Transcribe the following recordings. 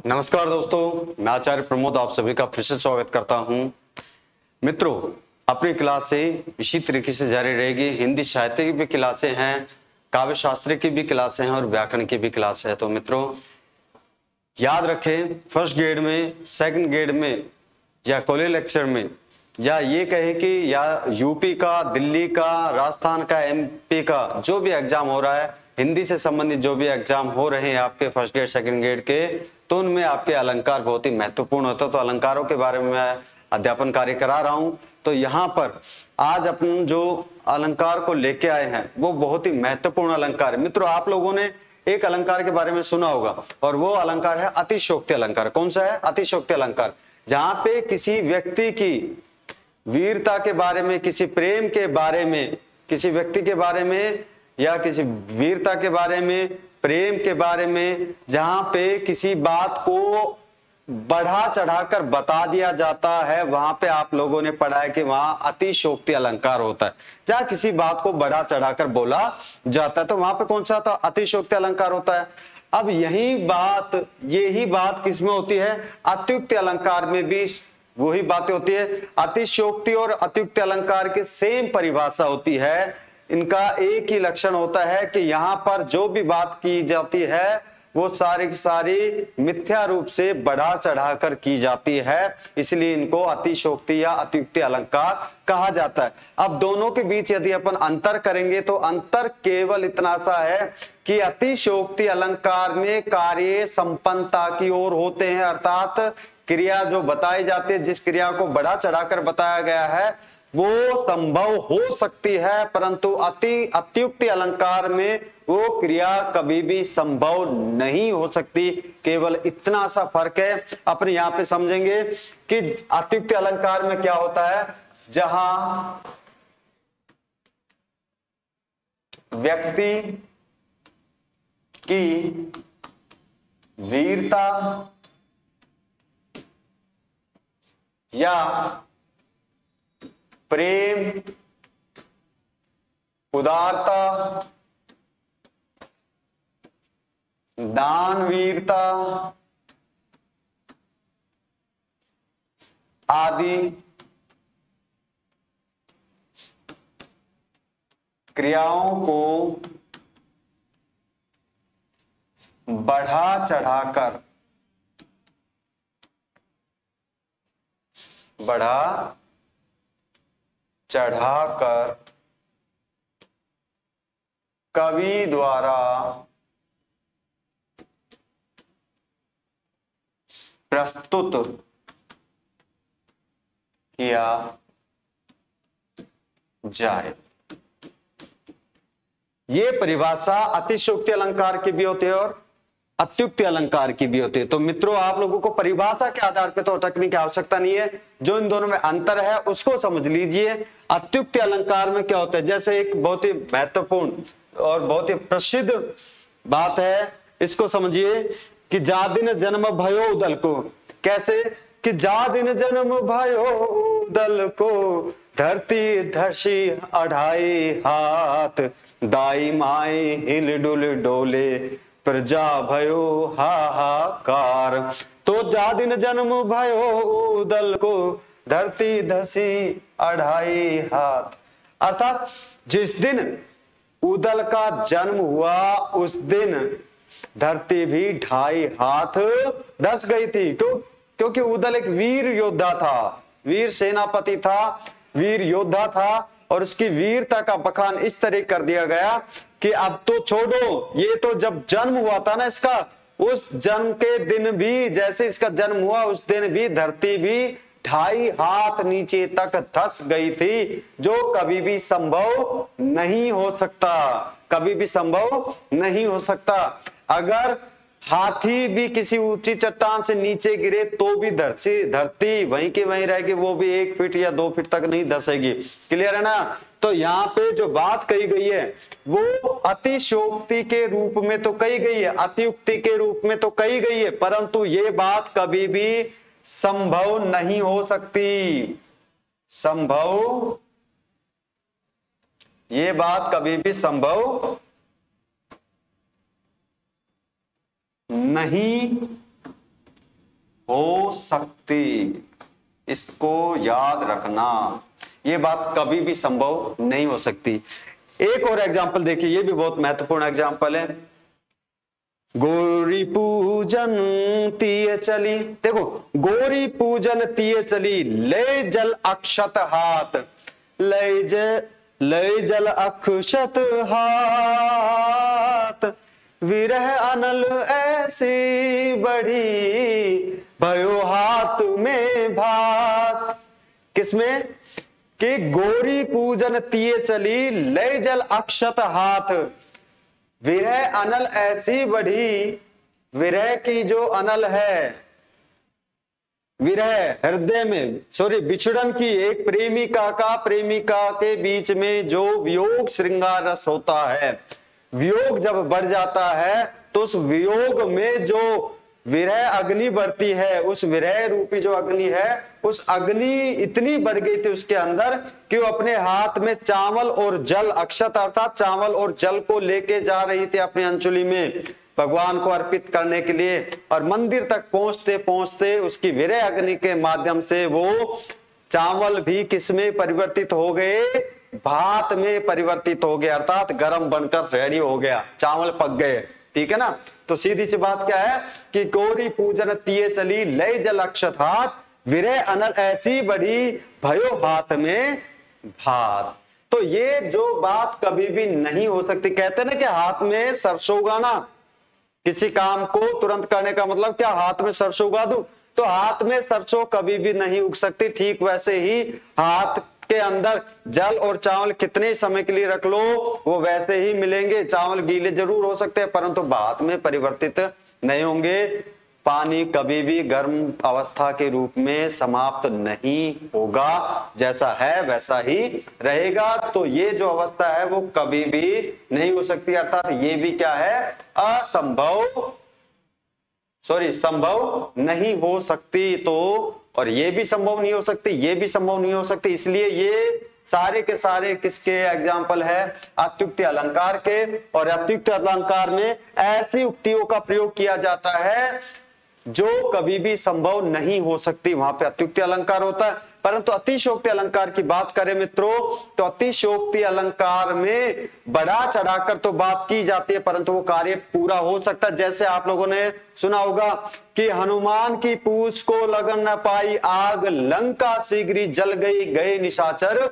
नमस्कार दोस्तों, मैं आचार्य प्रमोद आप सभी का फिर से स्वागत करता हूं। मित्रों, अपनी क्लास से इसी तरीके से जारी रहेगी। हिंदी साहित्य की भी क्लासें हैं, काव्य शास्त्र की भी क्लासें हैं और व्याकरण की भी क्लास है। तो मित्रों याद रखें, फर्स्ट ग्रेड में, सेकंड ग्रेड में या कॉलेज लेक्चर में या ये कहे कि या यूपी का, दिल्ली का, राजस्थान का, एमपी का जो भी एग्जाम हो रहा है, हिंदी से संबंधित जो भी एग्जाम हो रहे हैं आपके फर्स्ट ग्रेड सेकंड ग्रेड के, तो उनमें आपके अलंकार बहुत ही महत्वपूर्ण होता है। तो अलंकारों के बारे में मैं अध्यापन कार्य करा रहा हूं। तो यहाँ पर आज अपन जो अलंकार को लेके आए हैं वो बहुत ही महत्वपूर्ण अलंकार है। मित्रों, आप लोगों ने एक अलंकार के बारे में सुना होगा और वो अलंकार है अतिशयोक्ति अलंकार। कौन सा है? अतिशयोक्ति अलंकार। जहां पे किसी व्यक्ति की वीरता के बारे में, किसी प्रेम के बारे में, किसी व्यक्ति के बारे में या किसी वीरता के बारे में, प्रेम के बारे में, जहां पे किसी बात को बढ़ा चढ़ाकर बता दिया जाता है, वहां पे आप लोगों ने पढ़ा है कि वहां अतिशयोक्ति अलंकार होता है। जहां किसी बात को बढ़ा चढ़ाकर बोला जाता है तो वहां पे कौन सा था? अतिशयोक्ति अलंकार होता है। अब यही बात किसमें होती है? अत्युक्ति अलंकार में भी वही बातें होती है। अतिशयोक्ति और अत्युक्ति अलंकार की सेम परिभाषा होती है। इनका एक ही लक्षण होता है कि यहां पर जो भी बात की जाती है वो सारी की सारी मिथ्या रूप से बढ़ा चढ़ाकर की जाती है, इसलिए इनको अतिशयोक्ति या अत्युक्ति अलंकार कहा जाता है। अब दोनों के बीच यदि अपन अंतर करेंगे तो अंतर केवल इतना सा है कि अतिशयोक्ति अलंकार में कार्य संपन्नता की ओर होते हैं, अर्थात क्रिया जो बताई जाती है, जिस क्रिया को बढ़ा चढ़ाकर बताया गया है वो संभव हो सकती है, परंतु अत्युक्ति अलंकार में वो क्रिया कभी भी संभव नहीं हो सकती। केवल इतना सा फर्क है। अपने यहां पे समझेंगे कि अत्युक्ति अलंकार में क्या होता है, जहां व्यक्ति की वीरता या प्रेम, उदारता, दानवीरता आदि क्रियाओं को बढ़ा चढ़ाकर कवि द्वारा प्रस्तुत किया जाए। ये परिभाषा अतिशयोक्ति अलंकार की भी होती है और अत्युक्ति अलंकार की भी होती है। तो मित्रों, आप लोगों को परिभाषा के आधार पर तो अटकने की आवश्यकता नहीं है, जो इन दोनों में अंतर है उसको समझ लीजिए। अत्युक्ति अलंकार में क्या होता है, जैसे एक बहुत ही महत्वपूर्ण और बहुत ही प्रसिद्ध बात है, इसको समझिए कि जा दिन जन्म भयो उदल को। कैसे? कि जा दिन जन्म भयो उदल को, धरती धसी अढ़ाई हाथ, दाई माई हिल डुल डोले, प्रजा भयो हाहाकार। तो जा दिन जन्म भयो उदल को, धरती धसी अढ़ाई हाथ, अर्थात जिस दिन उदल का जन्म हुआ उस दिन धरती भी 2.5 हाथ धस गई थी। क्योंकि उदल एक वीर योद्धा था, वीर सेनापति था, वीर योद्धा था, और उसकी वीरता का बखान इस तरह कर दिया गया कि अब तो छोड़ो, ये तो जब जन्म हुआ था ना इसका, उस जन्म के दिन भी, जैसे इसका जन्म हुआ उस दिन भी धरती भी 2.5 हाथ नीचे तक धस गई थी, जो कभी भी संभव नहीं हो सकता, कभी भी संभव नहीं हो सकता। अगर हाथी भी किसी ऊंची चट्टान से नीचे गिरे तो भी धरती वहीं के वहीं रहेगी, वो भी 1 फीट या 2 फीट तक नहीं धसेगी। क्लियर है ना? तो यहाँ पे जो बात कही गई है वो अतिशयोक्ति के रूप में तो कही गई है, अतियुक्ति के रूप में तो कही गई है, परंतु ये बात कभी भी संभव नहीं हो सकती। ये बात कभी भी संभव नहीं हो सकती, इसको याद रखना, ये बात कभी भी संभव नहीं हो सकती। एक और एग्जाम्पल देखिए, ये भी बहुत महत्वपूर्ण एग्जाम्पल है। गौरी पूजन तिय चली, देखो गौरी पूजन तिय चली, लय जल अक्षत हाथ, लय जल अक्षत हाथ, विरह अनल ऐसी बढ़ी, भयो हाथ में भात। किसमें? कि गौरी पूजन तिये चली, लय जल अक्षत हाथ, विरह अनल ऐसी बढ़ी, विरह की जो अनल है, विरह हृदय में, सॉरी विछड़न की, एक प्रेमिका का प्रेमिका के बीच में जो वियोग श्रृंगार रस होता है, वियोग जब बढ़ जाता है तो उस वियोग में जो विरह अग्नि बढ़ती है, उस विरह रूपी जो अग्नि है, उस अग्नि इतनी बढ़ गई थी उसके अंदर कि वो अपने हाथ में चावल और जल, अक्षत अर्थात चावल और जल को लेके जा रही थी अपनी अंचुली में भगवान को अर्पित करने के लिए। और मंदिर तक पहुंचते पहुंचते उसकी विरह अग्नि के माध्यम से वो चावल भी किसमें परिवर्तित हो गए? भात में परिवर्तित हो गए, अर्थात गर्म बनकर रेडी हो गया, चावल पक गए। ठीक है ना? तो सीधी सी बात क्या है कि गौरी पूजन तिये चली, लय जल अक्षत हाथ, विरह अनल ऐसी बढ़ी, भयो हाथ में भात। तो ये जो बात कभी भी नहीं हो सकती, कहते ना कि हाथ में सरसों उगाना, किसी काम को तुरंत करने का मतलब क्या? हाथ में सरसों उगा दूं, तो हाथ में सरसों कभी भी नहीं उग सकती। ठीक वैसे ही हाथ के अंदर जल और चावल कितने समय के लिए रख लो वो वैसे ही मिलेंगे। चावल गीले जरूर हो सकते हैं परंतु भात में परिवर्तित नहीं होंगे। पानी कभी भी गर्म अवस्था के रूप में समाप्त नहीं होगा, जैसा है वैसा ही रहेगा। तो ये जो अवस्था है वो कभी भी नहीं हो सकती, अर्थात ये भी क्या है? असंभव, सॉरी संभव नहीं हो सकती। तो और ये भी संभव नहीं हो सकती, ये भी संभव नहीं हो सकती। इसलिए ये सारे के सारे किसके एग्जाम्पल है? अत्युक्ति अलंकार के। और अत्युक्ति अलंकार में ऐसी उक्तियों का प्रयोग किया जाता है जो कभी भी संभव नहीं हो सकती, वहां पे अत्युक्ति अलंकार होता है। परंतु अतिशयोक्ति अलंकार की बात करें मित्रों, तो अतिशयोक्ति अलंकार में बढ़ा चढ़ाकर तो बात की जाती है परंतु वो कार्य पूरा हो सकता है। जैसे आप लोगों ने सुना होगा कि हनुमान की पूंछ को लगन न पाई आग, लंका शीघ्र जल गई, गए निशाचर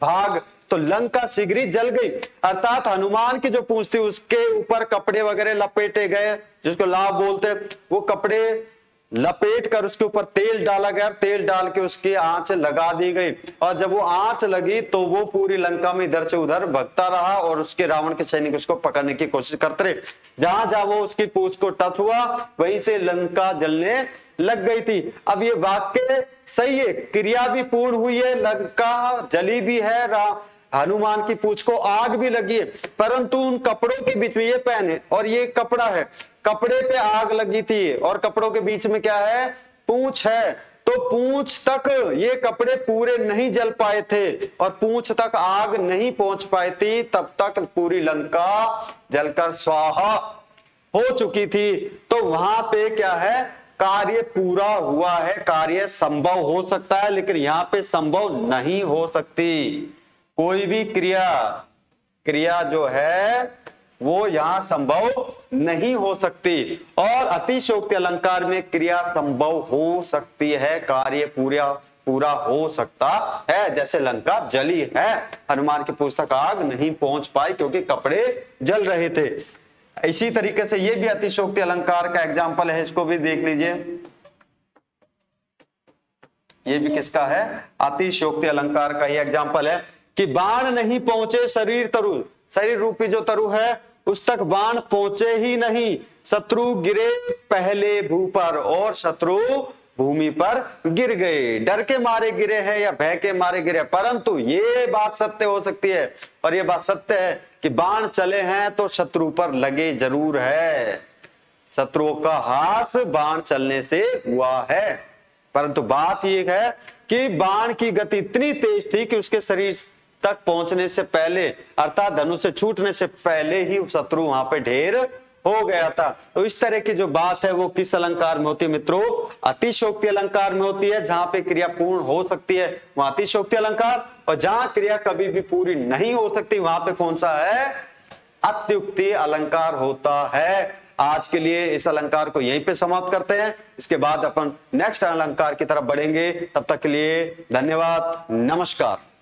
भाग। तो लंका शीघ्र जल गई, अर्थात हनुमान की जो पूंछ थी उसके ऊपर कपड़े वगैरह लपेटे गए, जिसको लाभ बोलते, वो कपड़े लपेट कर उसके ऊपर तेल डाला गया, तेल डाल के उसकी आंच लगा दी गई। और जब वो आंच लगी तो वो पूरी लंका में इधर से उधर भगता रहा और उसके रावण के सैनिक उसको पकड़ने की कोशिश करते रहे। जहां जहां वो उसकी पूंछ को टच हुआ वहीं से लंका जलने लग गई थी। अब ये वाक्य सही है, क्रिया भी पूर्ण हुई है, लंका जली भी है, हनुमान की पूंछ को आग भी लगी है, परंतु उन कपड़ों के बीच में ये पहने और ये कपड़ा है, कपड़े पे आग लगी थी और कपड़ों के बीच में क्या है? पूंछ है। तो पूंछ तक ये कपड़े पूरे नहीं जल पाए थे और पूंछ तक आग नहीं पहुंच पाई थी, तब तक पूरी लंका जलकर स्वाहा हो चुकी थी। तो वहां पे क्या है? कार्य पूरा हुआ है, कार्य संभव हो सकता है, लेकिन यहां पे संभव नहीं हो सकती। कोई भी क्रिया जो है वो यहां संभव नहीं हो सकती। और अतिशयोक्ति अलंकार में क्रिया संभव हो सकती है, कार्य पूरा हो सकता है। जैसे लंका जली है, हनुमान की पूंछ तक आग नहीं पहुंच पाई क्योंकि कपड़े जल रहे थे। इसी तरीके से ये भी अतिशयोक्ति अलंकार का एग्जाम्पल है, इसको भी देख लीजिए। ये भी किसका है? अतिशयोक्ति अलंकार का ही एग्जाम्पल है कि बाण नहीं पहुंचे शरीर तरु, शरीर रूपी जो तरु है उस तक बाण पहुंचे ही नहीं, शत्रु गिरे पहले भू पर और शत्रु भूमि पर गिर गए। डर के मारे गिरे हैं या भय के मारे गिरे, परंतु ये बात सत्य हो सकती है और ये बात सत्य है कि बाण चले हैं तो शत्रु पर लगे जरूर है, शत्रुओं का हास बाण चलने से हुआ है। परंतु बात यह है कि बाण की गति इतनी तेज थी कि उसके शरीर तक पहुंचने से पहले, अर्थात धनुष से छूटने से पहले ही शत्रु वहां पे ढेर हो गया था। तो इस तरह की जो बात है वो किस अलंकार में होती है मित्रों? अतिशयोक्ति अलंकार में होती है। जहां पे क्रिया पूर्ण हो सकती है वहां अतिशयोक्ति अलंकार, और जहां क्रिया कभी भी पूरी नहीं हो सकती वहां पे कौन सा है? अत्युक्ति अलंकार होता है। आज के लिए इस अलंकार को यहीं पे समाप्त करते हैं। इसके बाद अपन नेक्स्ट अलंकार की तरफ बढ़ेंगे। तब तक के लिए धन्यवाद, नमस्कार।